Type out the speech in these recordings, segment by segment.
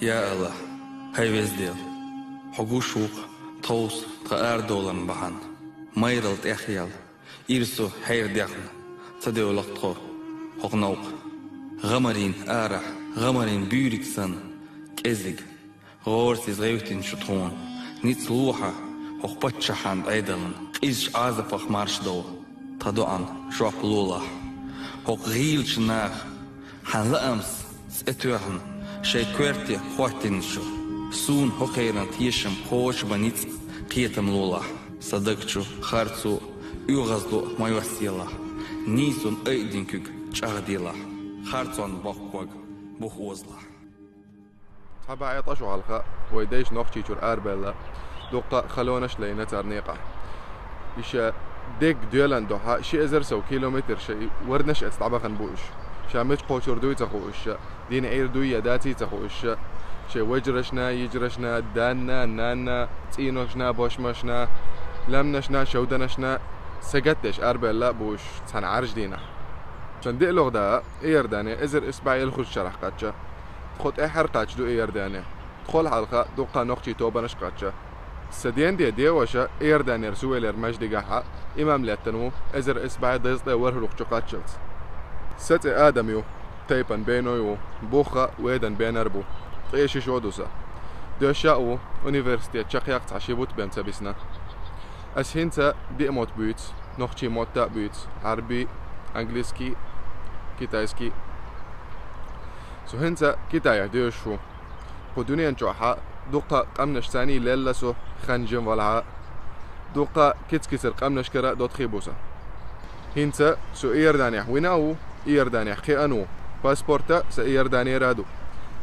يا الله هاي وزديل حقو شوق توس تقار دولان بحان مايرلت اخيال إرسو حير ديخن تديو لقطو حق نوق غمرين آرح غمرين بيوريك سن كزيق غورسيز غيوتين شطون نيت لوحة حق باتشحان عيدلن قيش عازفخ مارش دو تدوان شوق لولاح حق غيل شناخ حان لأمس سأتوهن شي كويرتي خواتين شو سون حقيران تيشم خوش بانيت قيتم لولاح صدقشو خارتسو يغزلو ما يوسيلا نيسون ايدينكوك شاغديلا خارتسون بوخوغ بوخوزلا تبع عطشو على ويديش نوختي شور اربلا دوقا خلونش لينا ترنيقه إيش ديك ديالان دوها شي ازر سو كيلومتر شي وردنش استعبخن بوش شامش قوشور دوي تخوش دين عير دوي يداتي تخوش شي وجرشنا يجرشنا دانا نانا تينوشنا بوشمشنا لمنشنا شودنشنا سجدتش اربلا بوش تن عرج دينا شان دي لغدا ايرداني ازر اسبعي الخش شرح قاتشا خد احر قاتش دو ايرداني دخل حلقة دوقا نوختي توبنش قاتشا سدين دي وشا ايرداني رسويلر مجدي قاحا امام لاتنو ازر اسبعي ضيزطي ورهلوخ قاتشلت ست آدميو تيبن بينويو بوخا ويدن بينربو طيشي شودوسا دوشاو اونيفرسيتي تشاقياق تعشيبوت بيمتبسنا أسهنتا بيموت بيوت نوختي موتا بيوت عربي انجليسكي كيتايسكي سهنتا كيتايا ديوشو قدوني انجوحا دوقا قمنش ثاني ليلسو خنجم والعا دوقا كيتسكسر قمنش كرا دوت خيبوسا هنتا سو ايردانيح ويناو ايردانيح خيانو باسبورتا سا ايرداني رادو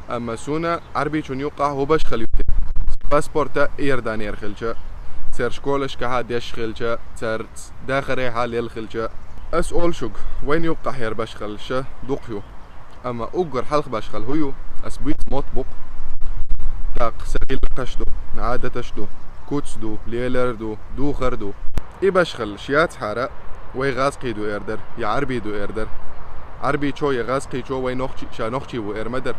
اما سونا عربي چون يوقع هو باش خليوتي باسبورتا ايرداني رخلجا تر شكولش كها ديش خلجا تر داخري حالي الخلجا اسئول شوق وين يوقع هير باش خلشا دوقيو اما اوقر حلق باش خلهيو اسبيت مطبق تاق سقيل قشدو نعادة تشدو كوتسدو ليلردو دو خردو اي باش خلشيات حارة وي غازقي دو ايردر يا عربي دو ايردر عربي چو يا غازقي چو وي نوخشي شا نوخشي و ايرمدر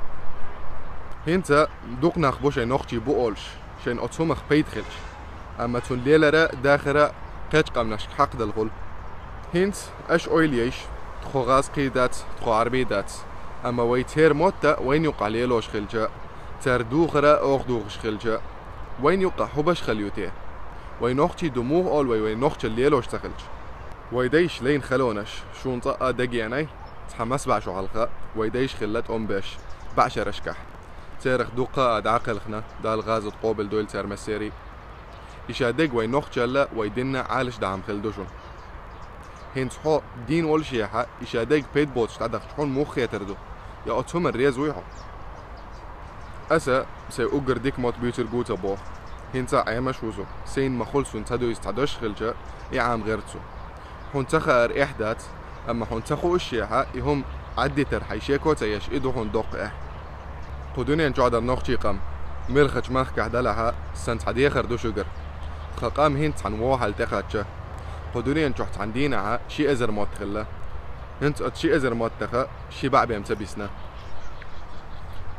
هنتا دوق ناخبو شي نوخشي بو اولش شين اتسومخ بيت خلش اما تون ليلرا داخرا قيش قمناش حق دالغول هنت اش اويليش تخو غازقي دات تخو عربي دات اما وي تير موتا وين يوقع ليلوش خلجا تر دوغرا اوغ دوغش خلجا وين يوقع حبش خليوتيه وي نوخشي دموه اول وي نوخشي ليلوش تخلج ويديش لين خلونش شون طاقة دقياني تحمس بعشو حلقة ويديش خلت باش بعشر اشكح تارخ دوقة ادعاقلخنا دال غاز تقوبل دول تار مسيري إشادق وي نوخشلا ويدنا عالش دعم خلدوشون هنس حو دين والشيحة إشادق بيت بوتش تعدق شحون موخ يتردو يا اتهم الرياز ويحو أسا سي اوغر ديك موت بيوتر قوتا بوخ هنسا عيمش وزو سين مخلصون تدو يستعدوش خلجا يعام غيرتسو حنتخا اريحدات اما حنتخو الشيحة يهم عدي ترحي شيكو تيش ايدو هون دوق قدوني انجو عدر نوختي قام ملخج ماخ كحدالها سنت حديه خردو شجر خقام هنت عن ووحل تخاتشا قدوني انجو عندينها شي ازر موت خلا هنت ات شي ازر موت تخا شي باع بيمتبسنا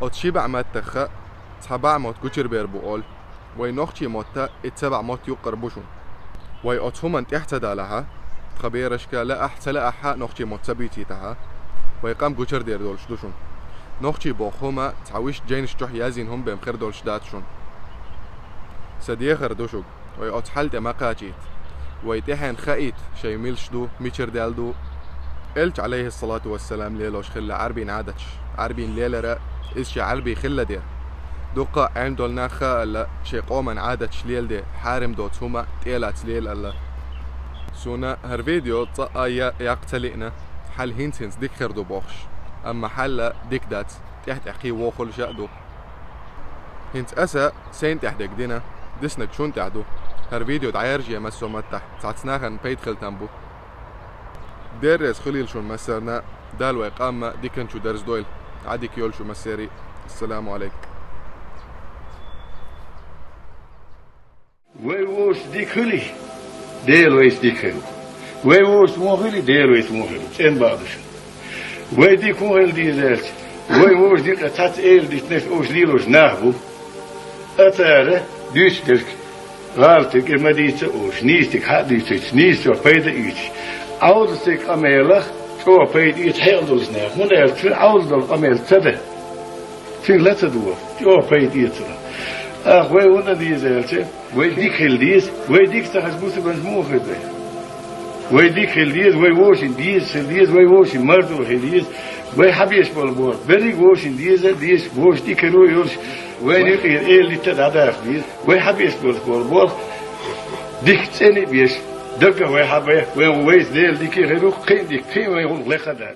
ات شي باع مات تخا تبع موت كوشر بيربو اول وي نوختي موتا اتبع موت يقربوشون وي اتهم انت احتدالها خبيرشكا لا أحسن لا أحا نوختي متبيتي تها ويقام قوشر دير دولش دوشون نوختي بوخوما تعويش جينش جوح يازين هم بمخير دولش داتشون سديخر دوشوك ويأتحلت مقاجيت ويتحن خايت شي ميلش دو ميشر دالدو قلت عليه الصلاة والسلام ليلوش خلا عربين عادتش عربين ليلرا إسشي عربي خلا دير دوقا عين دولنا خالا شي قوما عادتش ليل دي حارم دوت هما تيلات ليل ألا سونا هر فيديو طاقا يقتلقنا حل هنسنس ديك خردو بوخش اما حل ديك دات تحت احقي ووخل شاقدو هنس اسا سين تحت دينا دسنك شون تحدو هر فيديو تعيرجي مسو متح تعتناخن بيت خلتنبو ديرز خليل شون مسرنا دالو اقامة ديكن شو درز دويل عاديك يول شو مسيري السلام عليكم ويوش ديك خلي ديلو يستيكلو ويوش موهلي ديلو يسموهلو تين بعضش ويديك موهل دي زالت ووش ديك أتات إيل ديت نف أوش ليلوش ناهبو أتاره دوش ديك غالتك إما ديت أوش نيستك حد ديت نيست وبيد إيش عودتك أميلخ شو بيد إيش حيلدوش ناف من يلتفن عودل أميل تده فين لا تدور شو بيد إيش وي ونا دي زالتي وي ديك هلديز وي ديك تحسبوت بنزمو خدي وي ديك هلديز وي ووشن ديز وي ووشن مردو هلديز وي حبيش بالبور بري ووشن ديز ووش ديك رو يورش وي نيك اللي تدعف ديز وي حبيش بالبور ديك تاني بيش دقة وي حبيه وي ويز ديل ديك غيرو قين ديك قين وي يقول لك هذا